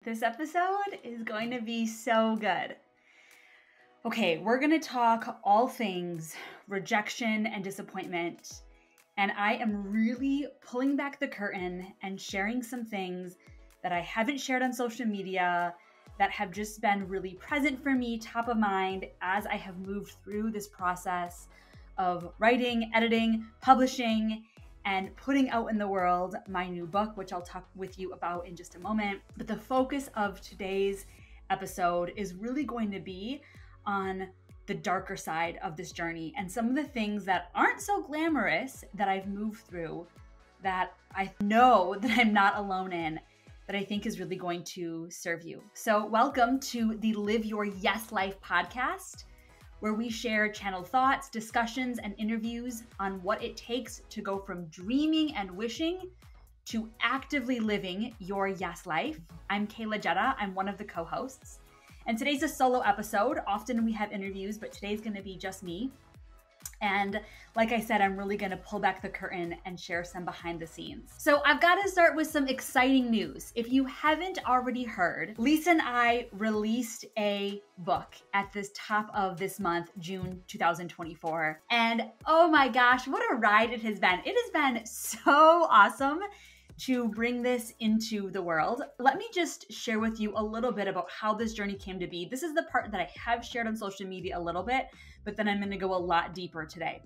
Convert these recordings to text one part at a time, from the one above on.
This episode is going to be so good. Okay, we're going to talk all things rejection and disappointment. And I am really pulling back the curtain and sharing some things that I haven't shared on social media that have just been really present for me, top of mind, as I have moved through this process of writing, editing, publishing, and putting out in the world my new book, which I'll talk with you about in just a moment. But the focus of today's episode is really going to be on the darker side of this journey and some of the things that aren't so glamorous that I've moved through that I know that I'm not alone in, that I think is really going to serve you. So welcome to the Live Your Yes Life podcast, where we share channeled thoughts, discussions, and interviews on what it takes to go from dreaming and wishing to actively living your yes life. I'm Kayla Jetta. I'm one of the co-hosts. And today's a solo episode. Often we have interviews, but today's going to be just me. And like I said, I'm really going to pull back the curtain and share some behind the scenes. So I've got to start with some exciting news. If you haven't already heard, Lisa and I released a book at the top of this month, June 2024. And oh my gosh, what a ride it has been. It has been so awesome to bring this into the world. Let me just share with you a little bit about how this journey came to be. This is the part that I have shared on social media a little bit, but then I'm going to go a lot deeper today.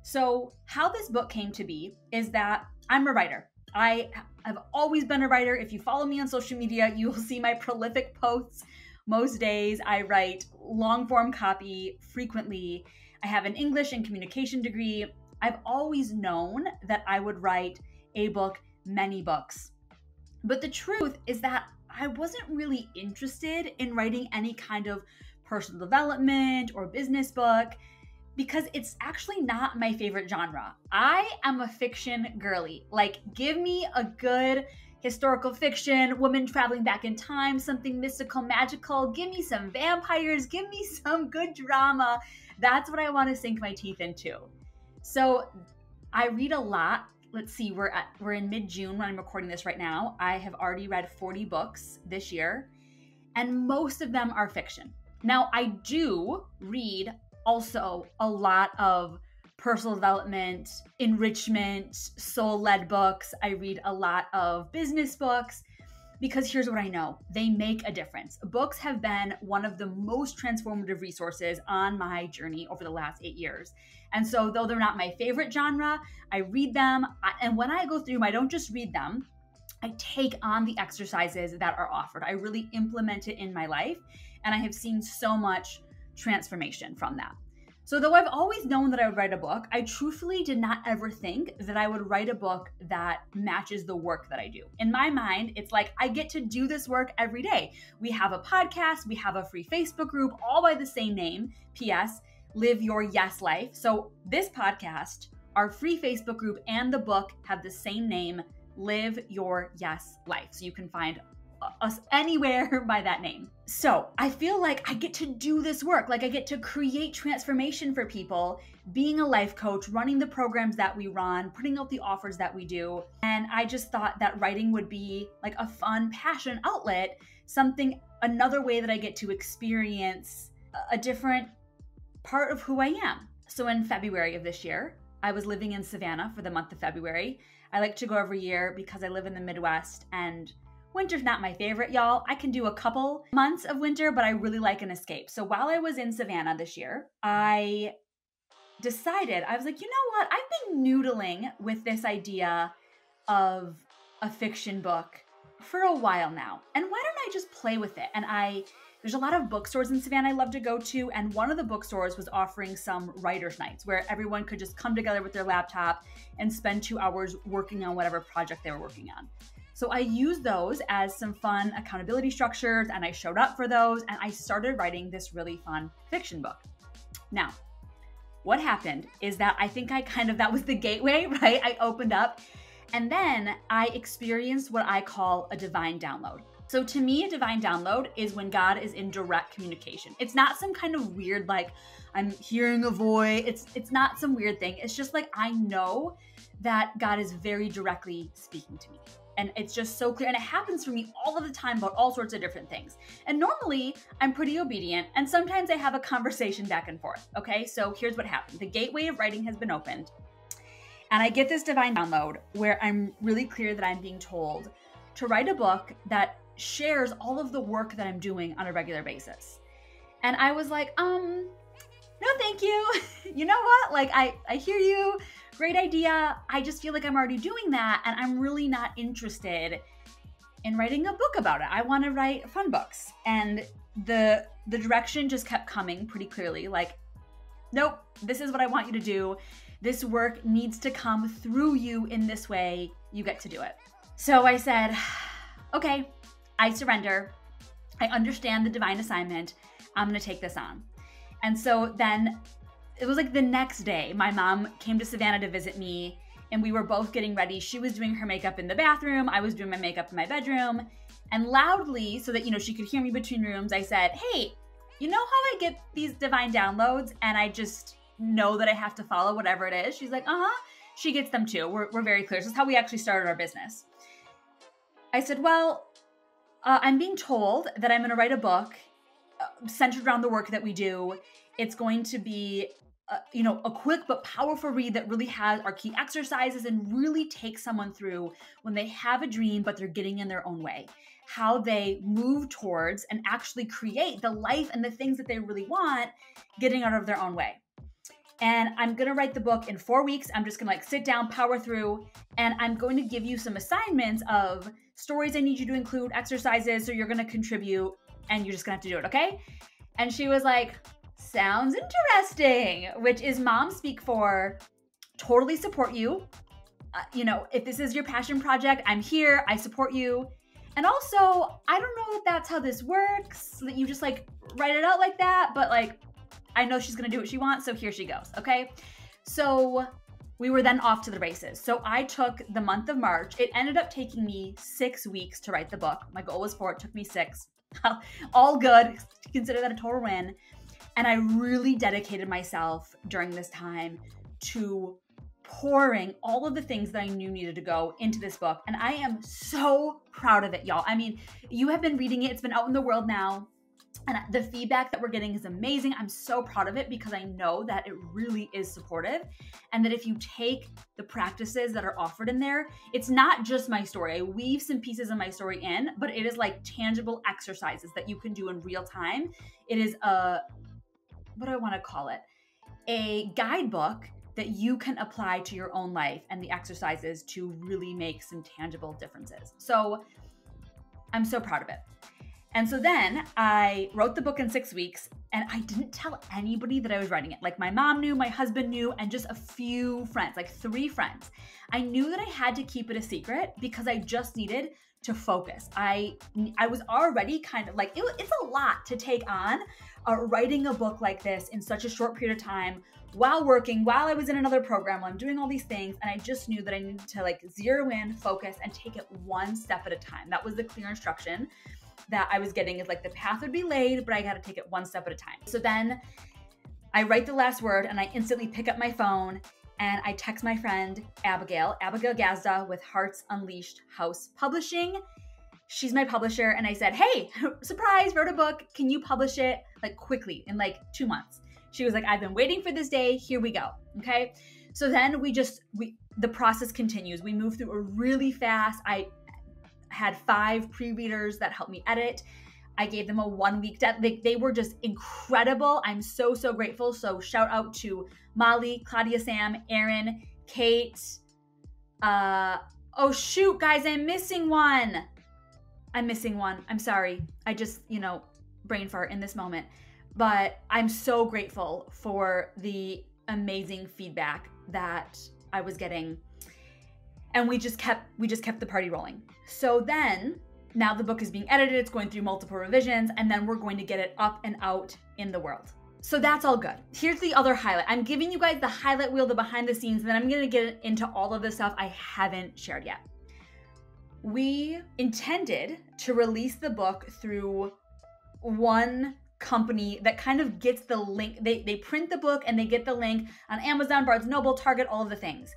So how this book came to be is that I'm a writer. I have always been a writer. If you follow me on social media, you will see my prolific posts. Most days I write long form copy frequently. I have an English and communication degree. I've always known that I would write a book, many books. But the truth is that I wasn't really interested in writing any kind of personal development or business book because it's actually not my favorite genre. I am a fiction girly. Like, give me a good historical fiction, women traveling back in time, something mystical, magical. Give me some vampires. Give me some good drama. That's what I want to sink my teeth into. So I read a lot. Let's see, we're in mid-June when I'm recording this right now. I have already read 40 books this year, and most of them are fiction. Now, I do read also a lot of personal development, enrichment, soul-led books. I read a lot of business books because here's what I know. They make a difference. Books have been one of the most transformative resources on my journey over the last 8 years. And so though they're not my favorite genre, I read them. And when I go through them, I don't just read them. I take on the exercises that are offered. I really implement it in my life. And I have seen so much transformation from that. So though I've always known that I would write a book, I truthfully did not ever think that I would write a book that matches the work that I do. In my mind, it's like I get to do this work every day. We have a podcast, we have a free Facebook group, all by the same name, P.S., Live Your Yes Life. So this podcast, our free Facebook group, and the book have the same name, Live Your Yes Life. So you can find us anywhere by that name. So I feel like I get to do this work. Like I get to create transformation for people, being a life coach, running the programs that we run, putting out the offers that we do. And I just thought that writing would be like a fun passion outlet, another way that I get to experience a different part of who I am. So in February of this year, I was living in Savannah for the month of February. I like to go every year because I live in the Midwest and winter's not my favorite, y'all. I can do a couple months of winter, but I really like an escape. So while I was in Savannah this year, I decided, I was like, you know what? I've been noodling with this idea of a fiction book for a while now. And why don't I just play with it? And there's a lot of bookstores in Savannah I love to go to, and one of the bookstores was offering some writer's nights where everyone could just come together with their laptop and spend 2 hours working on whatever project they were working on. So I used those as some fun accountability structures, and I showed up for those, and I started writing this really fun fiction book. Now, what happened is that I think that was the gateway, right? I opened up, and then I experienced what I call a divine download. So to me, a divine download is when God is in direct communication. It's not some kind of weird, like I'm hearing a voice. It's not some weird thing. It's just like I know that God is very directly speaking to me. And it's just so clear. And it happens for me all of the time about all sorts of different things. And normally I'm pretty obedient. And sometimes I have a conversation back and forth. Okay, so here's what happened. The gateway of writing has been opened. And I get this divine download where I'm really clear that I'm being told to write a book that shares all of the work that I'm doing on a regular basis. And I was like, no, thank you. You know what? Like, I hear you. Great idea. I just feel like I'm already doing that. And I'm really not interested in writing a book about it. I want to write fun books. And the direction just kept coming pretty clearly. Like, nope, this is what I want you to do. This work needs to come through you in this way. You get to do it. So I said, okay, I surrender. I understand the divine assignment. I'm going to take this on. And so then it was like the next day, my mom came to Savannah to visit me and we were both getting ready. She was doing her makeup in the bathroom. I was doing my makeup in my bedroom. And loudly, so that, she could hear me between rooms, I said, hey, you know how I get these divine downloads and I just know that I have to follow whatever it is? She's like, she gets them too. We're very clear. This is how we actually started our business. I said, well, I'm being told that I'm going to write a book centered around the work that we do. It's going to be, a quick but powerful read that really has our key exercises and really takes someone through when they have a dream, but they're getting in their own way, how they move towards and actually create the life and the things that they really want, getting out of their own way. And I'm going to write the book in 4 weeks. I'm just going to sit down, power through, and I'm going to give you some assignments of stories I need you to include, exercises, so you're going to contribute, and you're just going to have to do it, okay? And she was like, sounds interesting, which is mom speak for totally support you. If this is your passion project, I'm here, I support you. And also, I don't know if that's how this works, that you just write it out like that, but I know she's going to do what she wants, so here she goes, okay? So we were then off to the races. So I took the month of March. It ended up taking me 6 weeks to write the book. My goal was 4, it took me 6. All good, consider that a total win. And I really dedicated myself during this time to pouring all of the things that I knew needed to go into this book. And I am so proud of it, y'all. I mean, you have been reading it. It's been out in the world now. And the feedback that we're getting is amazing. I'm so proud of it because I know that it really is supportive. And that if you take the practices that are offered in there, it's not just my story. I weave some pieces of my story in, but it is tangible exercises that you can do in real time. It is what do I want to call it? A guidebook that you can apply to your own life and the exercises to really make some tangible differences. So I'm so proud of it. And so then I wrote the book in 6 weeks and I didn't tell anybody that I was writing it. My mom knew, my husband knew, and just a few friends, 3 friends. I knew that I had to keep it a secret because I just needed to focus. I was already kind of it's a lot to take on writing a book like this in such a short period of time while working, while I was in another program, while I'm doing all these things. And I just knew that I needed to zero in, focus, and take it one step at a time. That was the clear instruction that I was getting, is the path would be laid, but I got to take it one step at a time. So then I write the last word and I instantly pick up my phone and I text my friend, Abigail Gazda with Hearts Unleashed House Publishing. She's my publisher. And I said, hey, surprise, wrote a book. Can you publish it quickly in 2 months? She was like, I've been waiting for this day. Here we go. Okay. So then the process continues. We move through a really fast. I had 5 pre-readers that helped me edit. I gave them a 1-week deadline. They were just incredible. I'm so, so grateful. So shout out to Molly, Claudia, Sam, Aaron, Kate. Oh shoot, guys, I'm missing one. I'm sorry. I just, brain fart in this moment. But I'm so grateful for the amazing feedback that I was getting. And we just kept the party rolling. So then, now the book is being edited, it's going through multiple revisions, and then we're going to get it up and out in the world. So that's all good. Here's the other highlight. I'm giving you guys the highlight reel, the behind the scenes, and then I'm gonna get into all of the stuff I haven't shared yet. We intended to release the book through one company that kind of gets the link. They print the book and they get the link on Amazon, Barnes & Noble, Target, all of the things.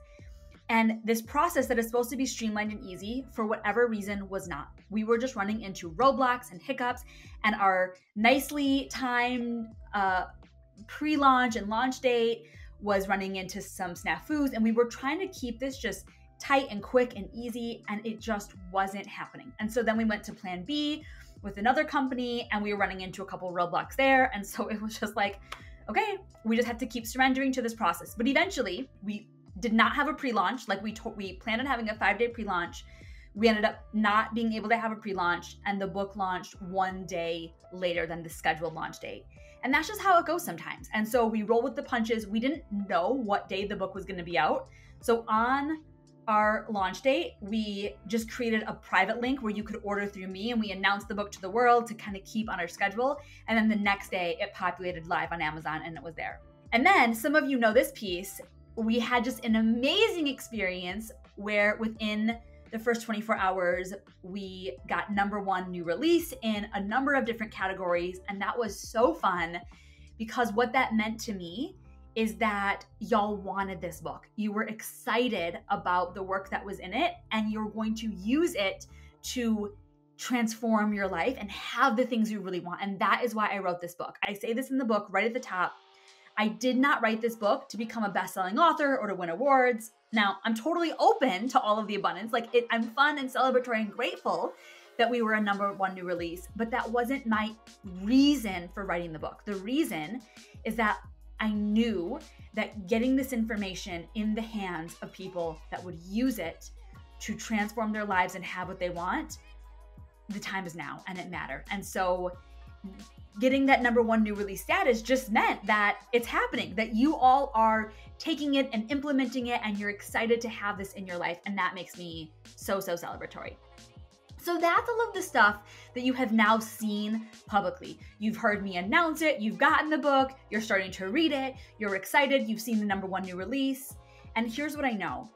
And this process that is supposed to be streamlined and easy, for whatever reason, was not. We were just running into roadblocks and hiccups, and our nicely timed pre-launch and launch date was running into some snafus, and we were trying to keep this just tight and quick and easy, and it just wasn't happening. And so then we went to plan B with another company, and we were running into a couple roadblocks there. And so it was just like, okay, we just have to keep surrendering to this process. But eventually, we did not have a pre-launch. Like we planned on having a 5-day pre-launch. We ended up not being able to have a pre-launch, and the book launched 1 day later than the scheduled launch date. And that's just how it goes sometimes. And so we roll with the punches. We didn't know what day the book was going to be out. So on our launch date, we just created a private link where you could order through me, and we announced the book to the world to kind of keep on our schedule. And then the next day it populated live on Amazon and it was there. And then some of you know this piece. We had just an amazing experience where within the first 24 hours, we got #1 new release in a number of different categories. And that was so fun, because what that meant to me is that y'all wanted this book. You were excited about the work that was in it, and you're going to use it to transform your life and have the things you really want. And that is why I wrote this book. I say this in the book right at the top. I did not write this book to become a best-selling author or to win awards. Now, I'm totally open to all of the abundance. I'm fun and celebratory and grateful that we were a #1 new release, but that wasn't my reason for writing the book. The reason is that I knew that getting this information in the hands of people that would use it to transform their lives and have what they want, the time is now and it mattered. And so getting that #1 new release status just meant that it's happening, that you all are taking it and implementing it, and you're excited to have this in your life. And that makes me so celebratory. So that's all of the stuff that you have now seen publicly. You've heard me announce it, you've gotten the book, you're starting to read it, you're excited, you've seen the #1 new release. And here's what I know,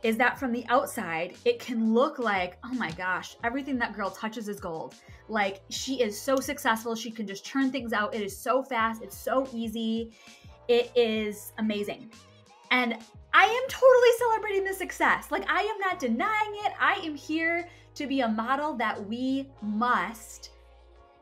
is that from the outside, it can look like, oh my gosh, everything that girl touches is gold. Like, she is so successful, she can just churn things out. It is so fast, it's so easy. It is amazing. And I am totally celebrating the success. Like, I am not denying it. I am here to be a model that we must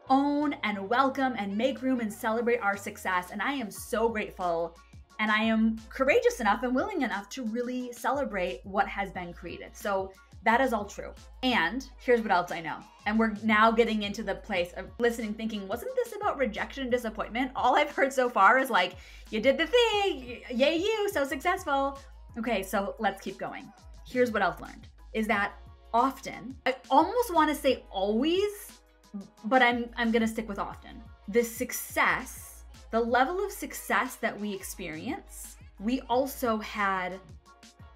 own and welcome and make room and celebrate our success. And I am so grateful, and I am courageous enough and willing enough to really celebrate what has been created. So that is all true. And here's what else I know. And we're now getting into the place of listening, thinking, wasn't this about rejection and disappointment? All I've heard so far is like, you did the thing, yay you, so successful. Okay, so let's keep going. Here's what I've learned, is that often, I almost want to say always, but I'm gonna stick with often. The level of success that we experience, we also had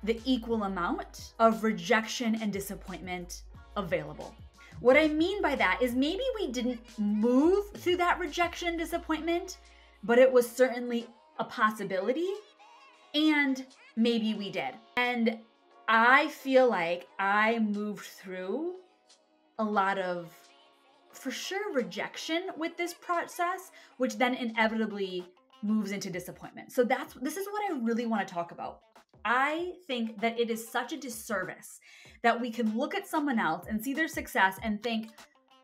the equal amount of rejection and disappointment available. What I mean by that is maybe we didn't move through that rejection and disappointment, but it was certainly a possibility, and maybe we did. And I feel like I moved through a lot of, for sure, rejection with this process, which then inevitably moves into disappointment. So this is what I really want to talk about. I think that it is such a disservice that we can look at someone else and see their success and think,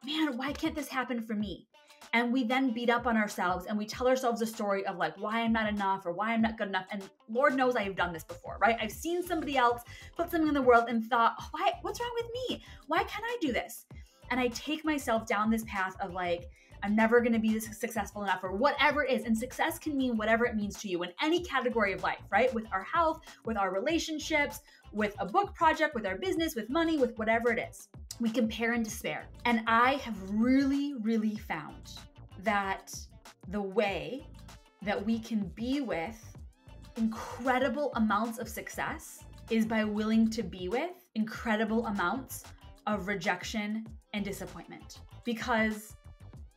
man, why can't this happen for me? And we then beat up on ourselves and we tell ourselves a story of like, why I'm not enough or why I'm not good enough. And Lord knows I have done this before, right? I've seen somebody else put something in the world and thought, what's wrong with me? Why can't I do this? And I take myself down this path of like, I'm never going to be successful enough or whatever it is. And success can mean whatever it means to you in any category of life, right? With our health, with our relationships, with a book project, with our business, with money, with whatever it is. We compare and despair. And I have really, really found that the way that we can be with incredible amounts of success is by willing to be with incredible amounts of rejection and disappointment. Because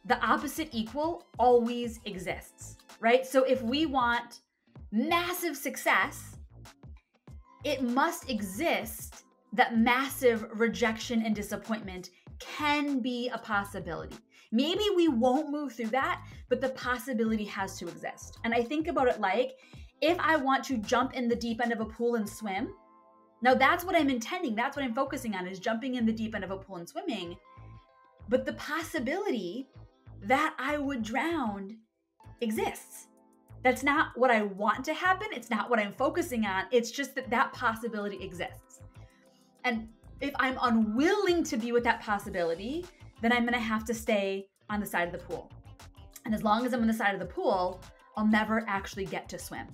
the opposite equal always exists, right? So if we want massive success, it must exist that massive rejection and disappointment can be a possibility. Maybe we won't move through that, but the possibility has to exist. And I think about it like, if I want to jump in the deep end of a pool and swim, Now that's what I'm intending. That's what I'm focusing on, is jumping in the deep end of a pool and swimming. But the possibility that I would drown exists. That's not what I want to happen. It's not what I'm focusing on. It's just that that possibility exists. And if I'm unwilling to be with that possibility, then I'm going to have to stay on the side of the pool. And as long as I'm on the side of the pool, I'll never actually get to swim.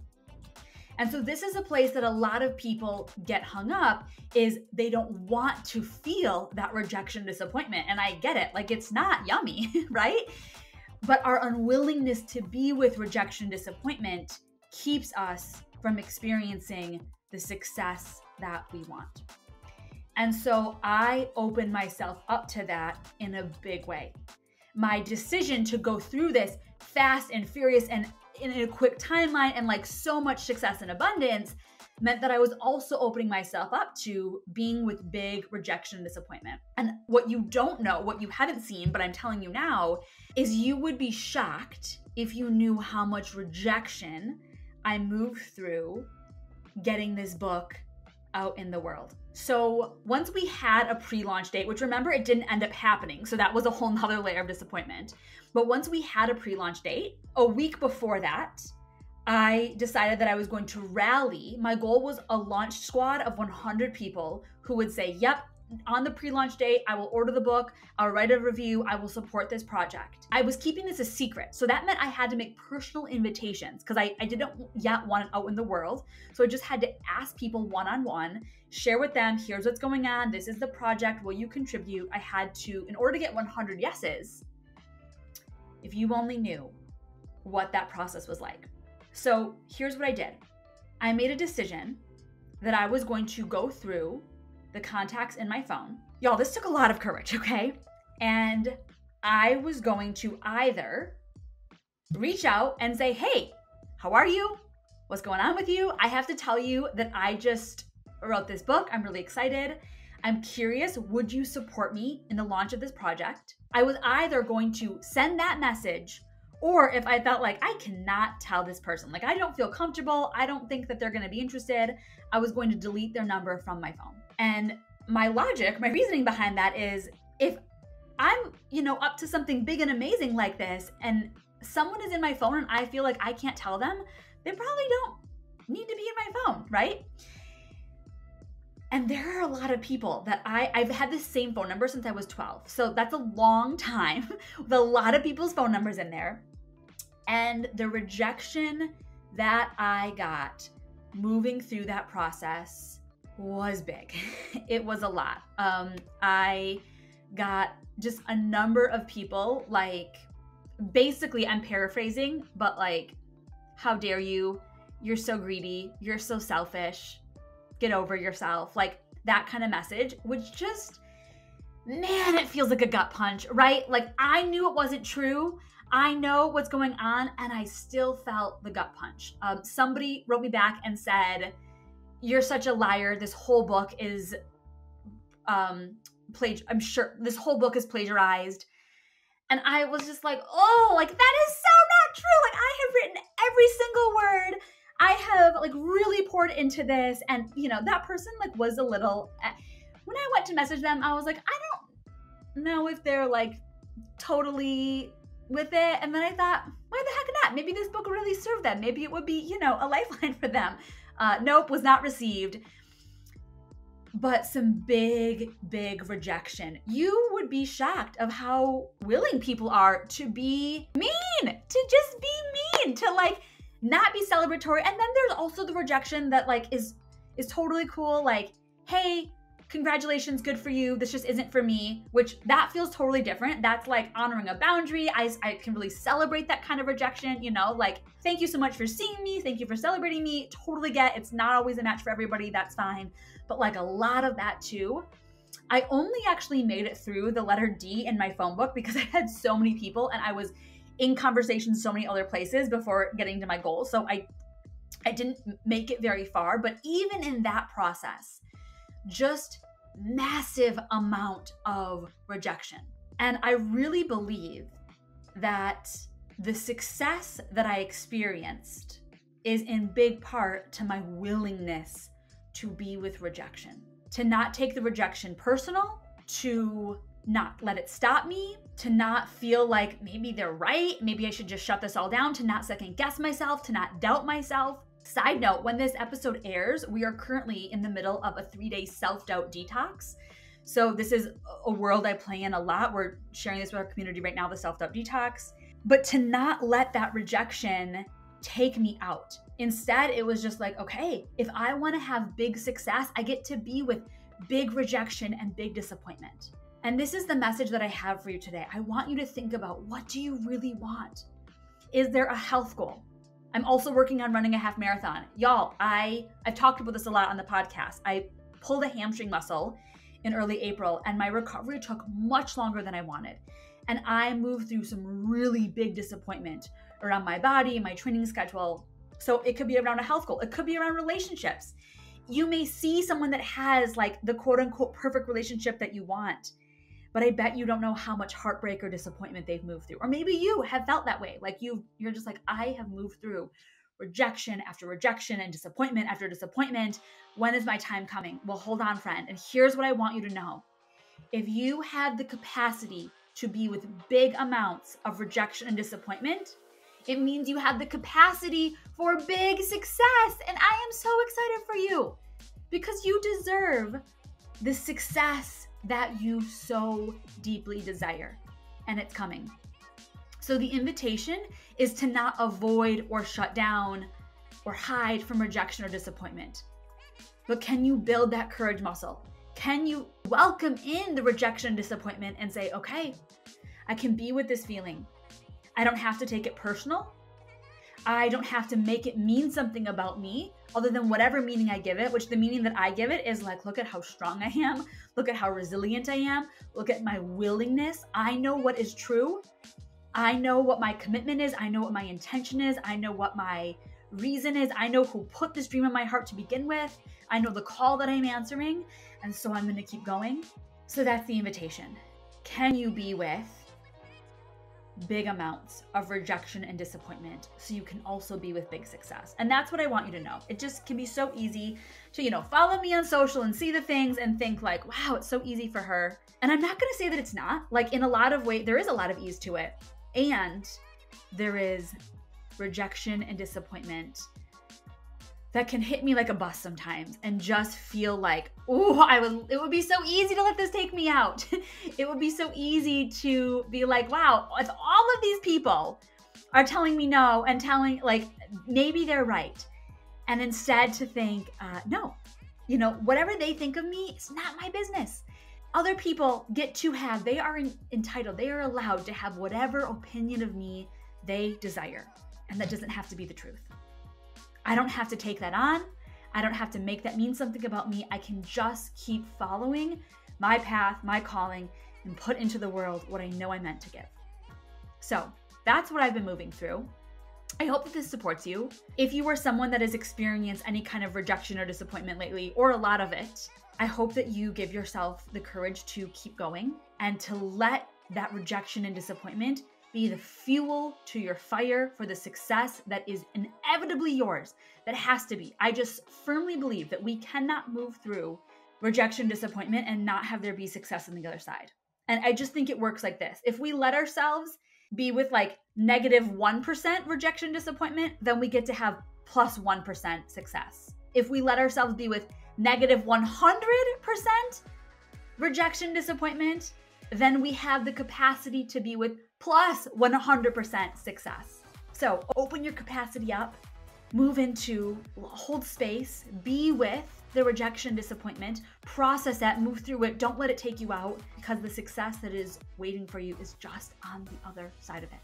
And so this is a place that a lot of people get hung up, is they don't want to feel that rejection, disappointment. And I get it. Like, it's not yummy, right? But our unwillingness to be with rejection, disappointment keeps us from experiencing the success that we want. And so I open myself up to that in a big way. My decision to go through this fast and furious and in a quick timeline and like so much success and abundance meant that I was also opening myself up to being with big rejection and disappointment. And what you don't know, what you haven't seen, but I'm telling you now, is you would be shocked if you knew how much rejection I moved through getting this book out in the world. So once we had a pre-launch date, which remember, it didn't end up happening. So that was a whole nother layer of disappointment. But once we had a pre-launch date, a week before that, I decided that I was going to rally. My goal was a launch squad of 100 people who would say, yep, on the pre-launch date, I will order the book, I'll write a review, I will support this project. I was keeping this a secret. So that meant I had to make personal invitations because I didn't yet want it out in the world. So I just had to ask people one-on-one, share with them, here's what's going on, this is the project, will you contribute? I had to, in order to get 100 yeses, if you only knew what that process was like. So here's what I did. I made a decision that I was going to go through the contacts in my phone. Y'all, this took a lot of courage, okay? And I was going to either reach out and say, hey, how are you? What's going on with you? I have to tell you that I just wrote this book. I'm really excited. I'm curious, would you support me in the launch of this project? I was either going to send that message, or if I felt like I cannot tell this person, like I don't feel comfortable, I don't think that they're going to be interested, I was going to delete their number from my phone. And my logic, my reasoning behind that is, if I'm, up to something big and amazing like this, and someone is in my phone and I feel like I can't tell them, they probably don't need to be in my phone, right? And there are a lot of people that I've had the same phone number since I was 12. So that's a long time with a lot of people's phone numbers in there. And the rejection that I got moving through that process was big. It was a lot. I got just a number of people, like, basically, I'm paraphrasing, but like, how dare you? You're so greedy. You're so selfish. Get over yourself. Like, that kind of message, which just, man, it feels like a gut punch, right? Like, I knew it wasn't true. I know what's going on, and I still felt the gut punch. Somebody wrote me back and said, you're such a liar. This whole book is I'm sure this whole book is plagiarized. And I was just like, oh, like, that is so not true. Like, I have written every single word. I have like really poured into this. And that person like was a little, when I went to message them, I was like, I don't know if they're like totally with it. And then I thought, why the heck not? Maybe this book would really serve them. Maybe it would be, a lifeline for them. Nope, was not received. But some big, big rejection. You would be shocked of how willing people are to be mean, to just be mean, to like not be celebratory. And then there's also the rejection that like is totally cool. Like, hey, congratulations, good for you. This just isn't for me, which that feels totally different. That's like honoring a boundary. I can really celebrate that kind of rejection, like, thank you so much for seeing me. Thank you for celebrating me. Totally get it's not always a match for everybody. That's fine. But like a lot of that too, I only actually made it through the letter D in my phone book because I had so many people and I was in conversations so many other places before getting to my goal. So I didn't make it very far, but even in that process, just massive amount of rejection. And I really believe that the success that I experienced is in big part to my willingness to be with rejection, to not take the rejection personal, to not let it stop me, to not feel like maybe they're right, maybe I should just shut this all down, to not second guess myself, to not doubt myself. Side note, when this episode airs, we are currently in the middle of a 3-day self-doubt detox. So this is a world I play in a lot. We're sharing this with our community right now, the self-doubt detox. But to not let that rejection take me out. Instead, it was just like, okay, if I want to have big success, I get to be with big rejection and big disappointment. And this is the message that I have for you today. I want you to think about, what do you really want? Is there a health goal? I'm also working on running a half marathon. Y'all, I've talked about this a lot on the podcast. I pulled a hamstring muscle in early April, and my recovery took much longer than I wanted. And I moved through some really big disappointment around my body, my training schedule. So it could be around a health goal. It could be around relationships. You may see someone that has like the quote unquote perfect relationship that you want, but I bet you don't know how much heartbreak or disappointment they've moved through. Or maybe you have felt that way. Like you're just like, I have moved through rejection after rejection and disappointment after disappointment. When is my time coming? Well, hold on, friend. And here's what I want you to know. If you have the capacity to be with big amounts of rejection and disappointment, it means you have the capacity for big success. And I am so excited for you because you deserve the success that you so deeply desire, and it's coming. So the invitation is to not avoid or shut down or hide from rejection or disappointment. But can you build that courage muscle? Can you welcome in the rejection and disappointment and say, okay, I can be with this feeling. I don't have to take it personal. I don't have to make it mean something about me other than whatever meaning I give it, which the meaning that I give it is like, look at how strong I am. Look at how resilient I am. Look at my willingness. I know what is true. I know what my commitment is. I know what my intention is. I know what my reason is. I know who put this dream in my heart to begin with. I know the call that I'm answering. And so I'm going to keep going. So that's the invitation. Can you be with big amounts of rejection and disappointment so you can also be with big success? And that's what I want you to know. It just can be so easy to, follow me on social and see the things and think like, wow, it's so easy for her. And I'm not going to say that it's not. Like in a lot of ways, there is a lot of ease to it. And there is rejection and disappointment that can hit me like a bus sometimes and just feel like, it would be so easy to let this take me out. It would be so easy to be like, wow, if all of these people are telling me no and telling like, maybe they're right. And instead to think, no, whatever they think of me, it's not my business. Other people get to have, they are entitled, they are allowed to have whatever opinion of me they desire. And that doesn't have to be the truth. I don't have to take that on. I don't have to make that mean something about me. I can just keep following my path, my calling, and put into the world what I know I'm meant to give. So that's what I've been moving through. I hope that this supports you. If you are someone that has experienced any kind of rejection or disappointment lately, or a lot of it, I hope that you give yourself the courage to keep going and to let that rejection and disappointment be the fuel to your fire for the success that is inevitably yours, that has to be. I just firmly believe that we cannot move through rejection, disappointment, and not have there be success on the other side. And I just think it works like this. If we let ourselves be with like -1% rejection, disappointment, then we get to have +1% success. If we let ourselves be with -100% rejection, disappointment, then we have the capacity to be with +100% success. So open your capacity up, move into, hold space, be with the rejection, disappointment, process that, move through it. Don't let it take you out because the success that is waiting for you is just on the other side of it.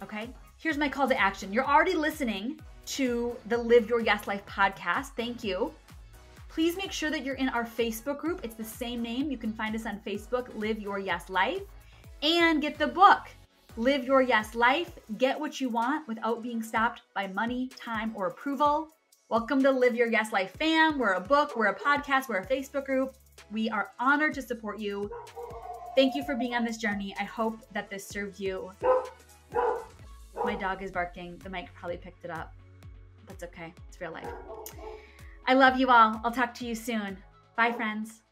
Okay? Here's my call to action. You're already listening to the Live Your Yes Life podcast. Thank you. Please make sure that you're in our Facebook group. It's the same name. You can find us on Facebook, Live Your Yes Life, and get the book, Live Your Yes Life. Get what you want without being stopped by money, time, or approval. Welcome to Live Your Yes Life fam. We're a book, we're a podcast, we're a Facebook group. We are honored to support you. Thank you for being on this journey. I hope that this served you. My dog is barking. The mic probably picked it up. That's okay. It's real life. I love you all. I'll talk to you soon. Bye, friends.